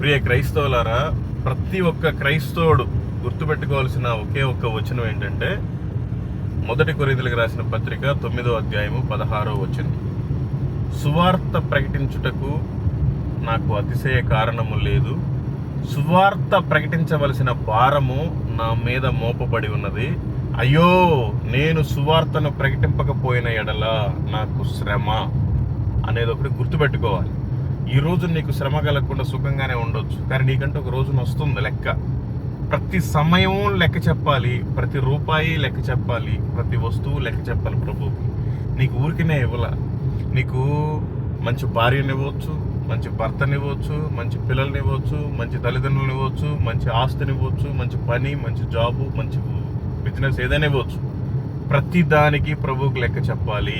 ప్రియ క్రైస్తవులారా, ప్రతి ఒక్క క్రైస్తవుడు గుర్తుపెట్టుకోవాల్సిన ఒకే ఒక్క వచనం ఏంటంటే 1 కొరింథీయులకు రాసిన పత్రిక 9వ అధ్యాయము 16వ వచనం. సువార్త ప్రకటించుటకు నాకు అతిశయ కారణము లేదు, సువార్త ప్రకటించవలసిన భారము నా మీద మోపబడి ఉన్నది. అయ్యో, నేను సువార్తను ప్రకటింపకపోయిన ఎడల నాకు శ్రమ అనేది ఒకటి గుర్తుపెట్టుకోవాలి. ఈ రోజు నీకు శ్రమ కలగకుండా సుఖంగానే ఉండొచ్చు, కానీ నీకంటే ఒక రోజున వస్తుంది లెక్క. ప్రతి సమయం లెక్క చెప్పాలి, ప్రతి రూపాయి లెక్క చెప్పాలి, ప్రతి వస్తువు లెక్క చెప్పాలి ప్రభువుకి. నీకు ఊరికినే ఇవ్వాల. నీకు మంచి భార్యనివ్వచ్చు, మంచి భర్తనివ్వచ్చు, మంచి పిల్లల్నివ్వచ్చు, మంచి తల్లిదండ్రులను ఇవ్వచ్చు, మంచి ఆస్తినివ్వచ్చు, మంచి పని, మంచి జాబు, మంచి బిజినెస్ ఏదైనా ఇవ్వచ్చు. ప్రతి దానికి ప్రభువుకి లెక్క చెప్పాలి.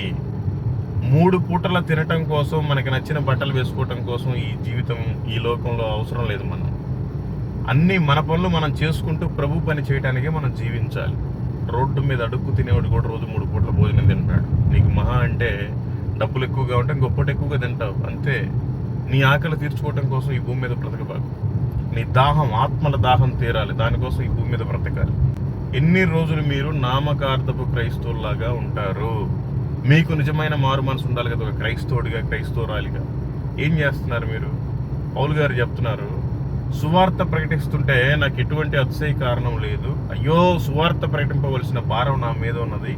3 పూటల తినటం కోసం, మనకి నచ్చిన బట్టలు వేసుకోవటం కోసం ఈ జీవితం, ఈ లోకంలో అవసరం లేదు. మనం అన్నీ మన పనులు మనం చేసుకుంటూ ప్రభు పని చేయడానికే మనం జీవించాలి. రోడ్డు మీద అడుక్కు తినేవాడు కూడా రోజు 3 పూటల భోజనం తింటాడు. నీకు మహా అంటే డబ్బులు ఎక్కువగా ఉంటే ఇంకొకటి ఎక్కువగా తింటావు, అంతే. నీ ఆకలి తీర్చుకోవటం కోసం ఈ భూమి మీద బ్రతకబాకు. నీ దాహం, ఆత్మల దాహం తీరాలి, దానికోసం ఈ భూమి మీద బ్రతకాలి. ఎన్ని రోజులు మీరు నామకార్థపు క్రైస్తవుల్లాగా ఉంటారు? మీకు నిజమైన మారు మనసు ఉండాలి కదా, ఒక క్రైస్తవుడిగా, క్రైస్తవురాలిగా. ఏం చేస్తున్నారు మీరు? పౌలు గారు చెప్తున్నారు, సువార్త ప్రకటిస్తుంటే నాకు ఎటువంటి అతిశయ కారణం లేదు. అయ్యో, సువార్త ప్రకటింపవలసిన భారం నా మీద ఉన్నది,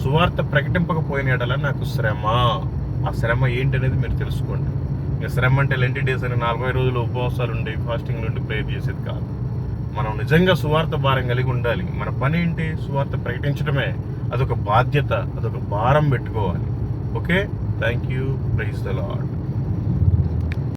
సువార్త ప్రకటింపకపోయిన ఎడల నాకు శ్రమ. ఆ శ్రమ ఏంటనేది మీరు తెలుసుకోండి. శ్రమ అంటే లెంటి డేస్ అని 40 రోజులు ఉపవాసాలు ఉండి, ఫాస్టింగ్ నుండి ప్రేయర్ చేసేది కాదు. మనం నిజంగా సువార్త భారం కలిగి ఉండాలి. మన పని ఏంటి? సువార్త ప్రకటించడమే. అదొక బాధ్యత, అదొక భారం పెట్టుకోవాలి. Okay, thank you, praise the lord.